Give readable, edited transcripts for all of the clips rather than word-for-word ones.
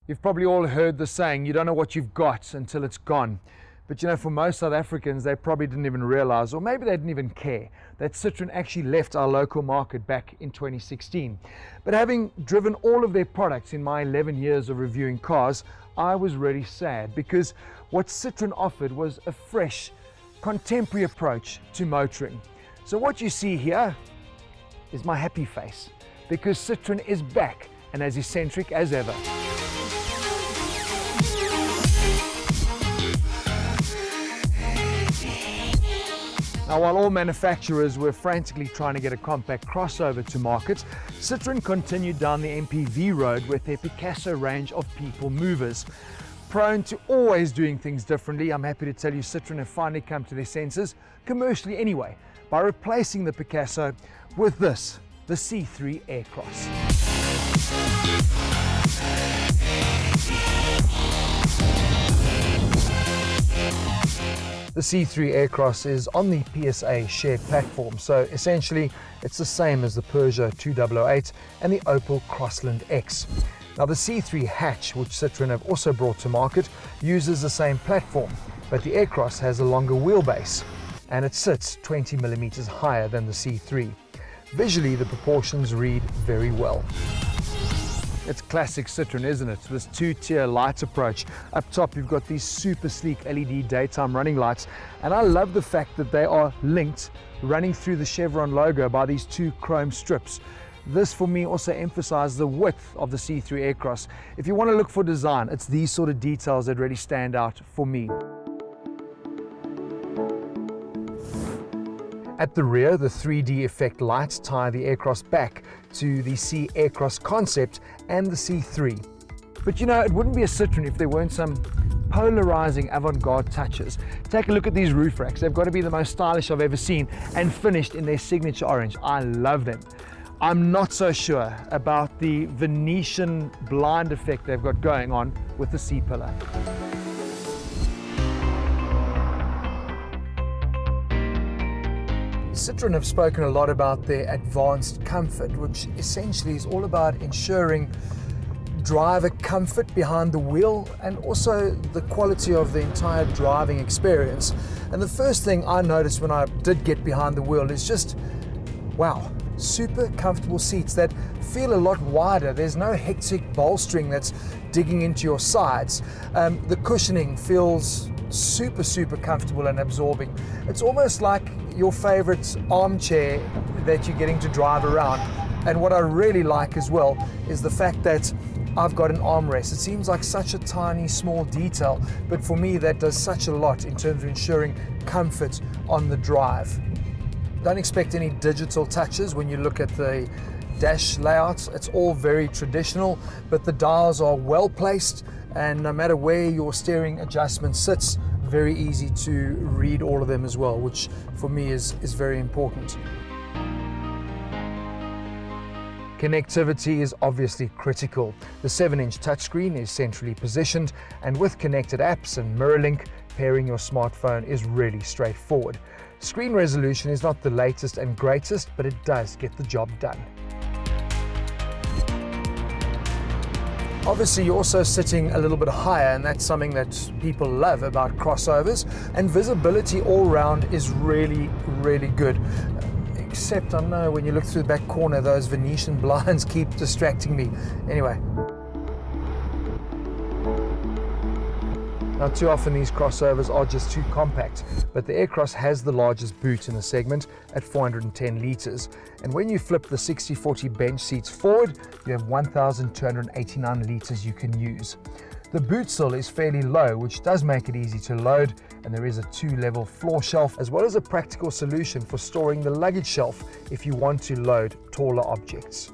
You've probably all heard the saying, you don't know what you've got until it's gone. But you know, for most South Africans, they probably didn't even realize, or maybe they didn't even care, that Citroën actually left our local market back in 2016. But having driven all of their products in my 11 years of reviewing cars, I was really sad, because what Citroën offered was a fresh, contemporary approach to motoring. So what you see here is my happy face, because Citroën is back and as eccentric as ever. Now, while all manufacturers were frantically trying to get a compact crossover to market, Citroën continued down the MPV road with their Picasso range of people movers. Prone to always doing things differently, I'm happy to tell you Citroën have finally come to their senses, commercially anyway, by replacing the Picasso with this, the C3 AirCross. The C3 AirCross is on the PSA shared platform, so essentially it's the same as the Peugeot 2008 and the Opel Crossland X. Now the C3 hatch, which Citroën have also brought to market, uses the same platform, but the AirCross has a longer wheelbase and it sits 20 millimeters higher than the C3. Visually, the proportions read very well. It's classic Citroën, isn't it? This two-tier light approach. Up top, you've got these super sleek LED daytime running lights, and I love the fact that they are linked, running through the Chevron logo by these two chrome strips. This, for me, also emphasizes the width of the C3 AirCross. If you want to look for design, it's these sort of details that really stand out for me. At the rear, the 3D effect lights tie the AirCross back to the C AirCross concept and the C3. But you know, it wouldn't be a Citroën if there weren't some polarizing avant-garde touches. Take a look at these roof racks. They've got to be the most stylish I've ever seen, and finished in their signature orange. I love them. I'm not so sure about the Venetian blind effect they've got going on with the C-pillar. Citroën have spoken a lot about their advanced comfort, which essentially is all about ensuring driver comfort behind the wheel and also the quality of the entire driving experience. And the first thing I noticed when I did get behind the wheel is just, wow, super comfortable seats that feel a lot wider. There's no hectic bolstering that's digging into your sides. The cushioning feels super comfortable and absorbing. It's almost like your favorite armchair that you're getting to drive around. And what I really like as well is the fact that I've got an armrest. It seems like such a tiny, small detail, but for me that does such a lot in terms of ensuring comfort on the drive. Don't expect any digital touches when you look at the dash layouts. It's all very traditional, but the dials are well placed, and no matter where your steering adjustment sits, very easy to read all of them as well, which for me is very important. Connectivity is obviously critical. The 7-inch touchscreen is centrally positioned, and with connected apps and MirrorLink, pairing your smartphone is really straightforward. Screen resolution is not the latest and greatest, but it does get the job done. Obviously, you're also sitting a little bit higher, and that's something that people love about crossovers, and visibility all round is really good. Except I know when you look through the back corner, those Venetian blinds keep distracting me. Anyway. Now, too often these crossovers are just too compact, but the AirCross has the largest boot in the segment at 410 litres. And when you flip the 60/40 bench seats forward, you have 1,289 litres you can use. The boot sill is fairly low, which does make it easy to load, and there is a 2-level floor shelf, as well as a practical solution for storing the luggage shelf if you want to load taller objects.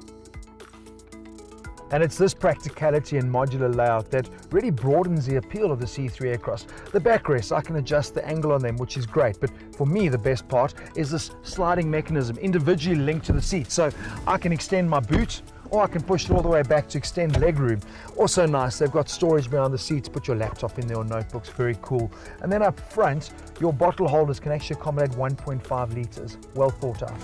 And it's this practicality and modular layout that really broadens the appeal of the C3 AirCross. The backrests, I can adjust the angle on them, which is great, but for me the best part is this sliding mechanism individually linked to the seat. So I can extend my boot, or I can push it all the way back to extend legroom. Also nice, they've got storage behind the seat to put your laptop in there or notebooks, very cool. And then up front, your bottle holders can actually accommodate 1.5 litres, well thought out.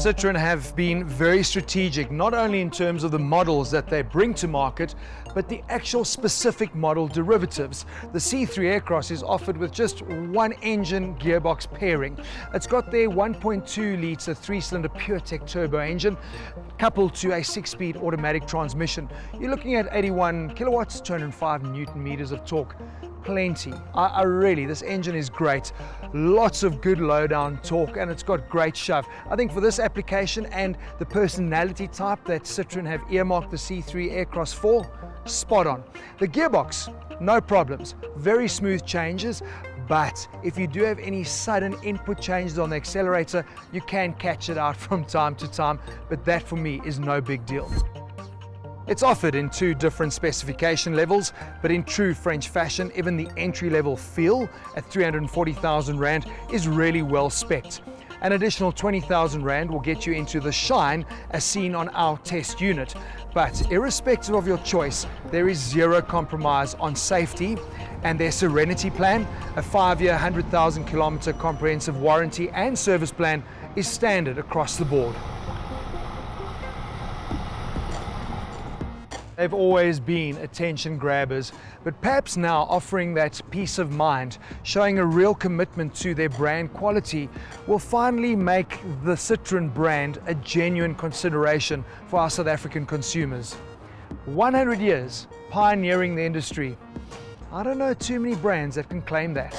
Citroën have been very strategic, not only in terms of the models that they bring to market, but the actual specific model derivatives. The C3 AirCross is offered with just one engine gearbox pairing. It's got their 1.2 litre 3-cylinder PureTech turbo engine, coupled to a 6-speed automatic transmission. You're looking at 81 kilowatts, 205 Newton meters of torque. Plenty. This engine is great. Lots of good low down torque, and it's got great shove. I think for this application and the personality type that Citroën have earmarked the C3 AirCross for, spot on. The gearbox, no problems. Very smooth changes, but if you do have any sudden input changes on the accelerator, you can catch it out from time to time, but that for me is no big deal. It's offered in 2 different specification levels, but in true French fashion, even the entry-level feel at 340,000 Rand is really well spec'd. An additional 20,000 Rand will get you into the shine as seen on our test unit. But irrespective of your choice, there is zero compromise on safety, and their Serenity plan, a 5-year, 100,000 kilometer comprehensive warranty and service plan, is standard across the board. They've always been attention grabbers, but perhaps now offering that peace of mind, showing a real commitment to their brand quality, will finally make the Citroën brand a genuine consideration for our South African consumers. 100 years pioneering the industry. I don't know too many brands that can claim that.